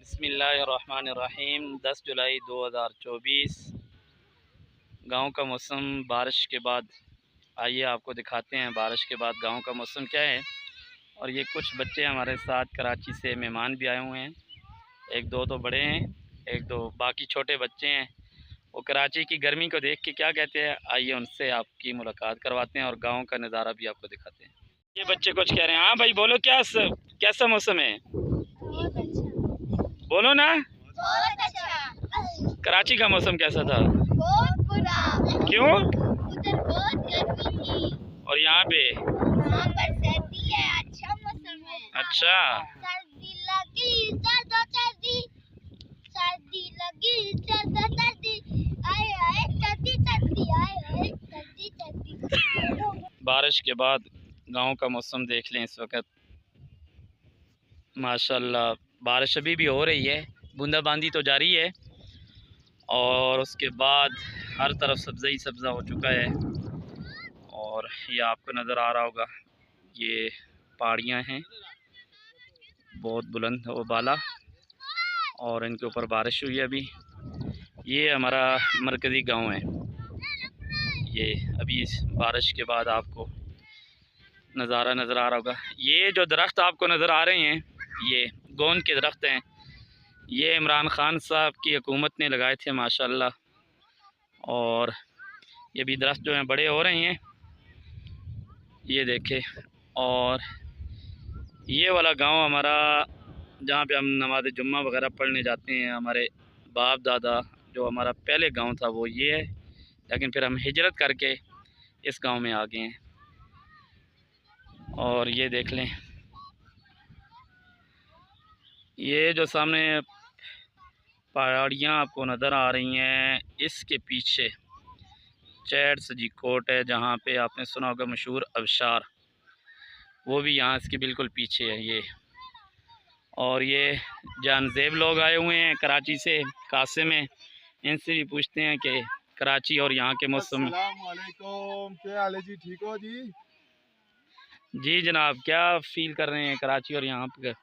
बिस्मिल्लाहिर्रहमानिर्रहीम 10 जुलाई 2024 गांव का मौसम बारिश के बाद। आइए आपको दिखाते हैं बारिश के बाद गांव का मौसम क्या है। और ये कुछ बच्चे हमारे साथ कराची से मेहमान भी आए हुए हैं। एक दो तो बड़े हैं, एक दो बाकी छोटे बच्चे हैं। वो कराची की गर्मी को देख के क्या कहते हैं, आइए उनसे आपकी मुलाकात करवाते हैं और गाँव का नज़ारा भी आपको दिखाते हैं। ये बच्चे कुछ कह रहे हैं। हाँ भाई बोलो, कैसा मौसम है? बहुत अच्छा। बोलो ना। बहुत अच्छा। कराची का मौसम कैसा था? बहुत बुरा। क्यों? उधर बहुत गर्मी थी और यहाँ पे सर्दी है, अच्छा मौसम है। अच्छा, सर्दी लगी ज्यादा सर्दी, सर्दी लगी ज्यादा सर्दी, आए आए सर्दी सर्दी, आए आए सर्दी सर्दी। बारिश के बाद गांव का मौसम देख लें। इस वक्त माशाल्लाह बारिश अभी भी हो रही है, बूंदाबांदी तो जारी है। और उसके बाद हर तरफ सब्ज़ा ही सब्ज़ा हो चुका है। और ये आपको नज़र आ रहा होगा, ये पहाड़ियाँ हैं बहुत बुलंद और बाला, और इनके ऊपर बारिश हुई है अभी। ये हमारा मरकज़ी गांव है। ये अभी इस बारिश के बाद आपको नज़ारा नज़र आ रहा होगा। ये जो दरख्त आपको नज़र आ रहे हैं, ये गोंद के दरख्त हैं। ये इमरान ख़ान साहब की हुकूमत ने लगाए थे माशाल्लाह। और ये भी दरख्त जो हैं बड़े हो रहे हैं, ये देखें। और ये वाला गांव हमारा, जहाँ पे हम नमाज जुम्मा वगैरह पढ़ने जाते हैं, हमारे बाप दादा जो हमारा पहले गांव था वो ये है। लेकिन फिर हम हिजरत करके इस गांव में आ गए हैं। और ये देख लें, ये जो सामने पहाड़ियाँ आपको नज़र आ रही हैं, इसके पीछे चैट सजी कोट है, जहाँ पे आपने सुना होगा मशहूर अबशार, वो भी यहाँ इसके बिल्कुल पीछे है ये। और ये जानजेब लोग आए हुए हैं कराची से, कासिम में। इनसे भी पूछते हैं कि कराची और यहाँ के मौसम। अस्सलामुअलैकुम, क्या हाल है जी? ठीक हो जी? जी जनाब, क्या फील कर रहे हैं कराची और यहाँ पे?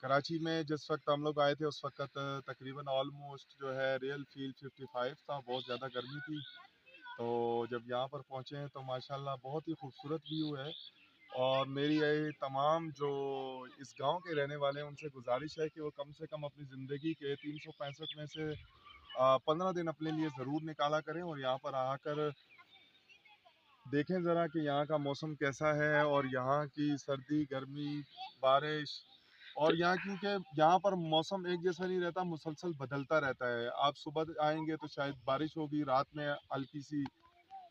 कराची में जिस वक्त हम लोग आए थे उस वक्त तकरीबन ऑलमोस्ट जो है रियल फील 55 था, बहुत ज़्यादा गर्मी थी। तो जब यहाँ पर पहुँचे हैं तो माशाल्लाह बहुत ही खूबसूरत व्यू है। और मेरी ये तमाम जो इस गांव के रहने वाले हैं उनसे गुजारिश है कि वो कम से कम अपनी ज़िंदगी के 365 में से 15 दिन अपने लिए ज़रूर निकाला करें और यहाँ पर आकर देखें ज़रा कि यहाँ का मौसम कैसा है। और यहाँ की सर्दी, गर्मी, बारिश, और यहाँ क्योंकि यहाँ पर मौसम एक जैसा नहीं रहता, मुसलसल बदलता रहता है। आप सुबह आएंगे तो शायद बारिश होगी, रात में हल्की सी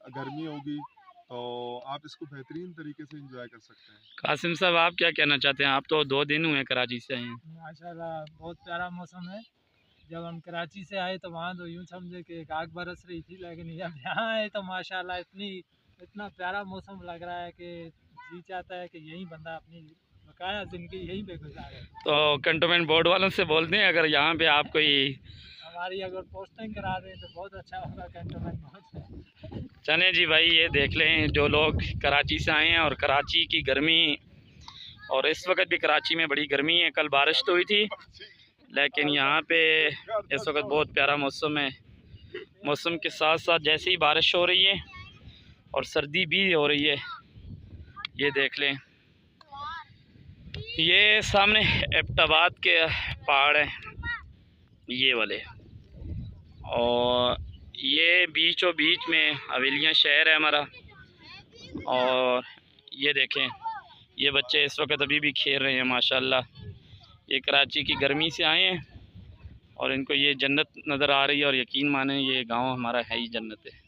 गर्मी होगी, तो आप इसको बेहतरीन तरीके से एंजॉय कर सकते हैं। कासिम साहब, आप क्या कहना चाहते हैं? आप तो 2 दिन हुए कराची से आए हैं। माशाल्लाह बहुत प्यारा मौसम है। जब हम कराची से आए तो वहाँ तो यूँ समझे कि एक आग बरस रही थी, लेकिन जब यहाँ आए तो माशाल्लाह इतना प्यारा मौसम लग रहा है कि जी चाहता है कि यहीं बंदा अपनी बकाया ज़िंदगी यहीं पे गुजारे। तो कंटोनमेंट बोर्ड वालों से बोलते हैं अगर यहाँ पे आप कोई हमारी अगर पोस्टिंग करा दें तो बहुत अच्छा होगा कैंटोनमेंट बोर्ड में। चले जी भाई, ये देख लें जो लोग कराची से आए हैं और कराची की गर्मी, और इस वक्त भी कराची में बड़ी गर्मी है। कल बारिश तो हुई थी, लेकिन यहाँ पे इस वक्त बहुत प्यारा मौसम है। मौसम के साथ साथ जैसे ही बारिश हो रही है और सर्दी भी हो रही है। ये देख लें, ये सामने एबटाबाद के पहाड़ हैं ये वाले, और ये बीचों बीच में हवेलियाँ शहर है हमारा। और ये देखें, ये बच्चे इस वक्त अभी भी खेल रहे हैं माशाल्लाह। ये कराची की गर्मी से आए हैं और इनको ये जन्नत नज़र आ रही है, और यकीन माने ये गांव हमारा है ही जन्नत है।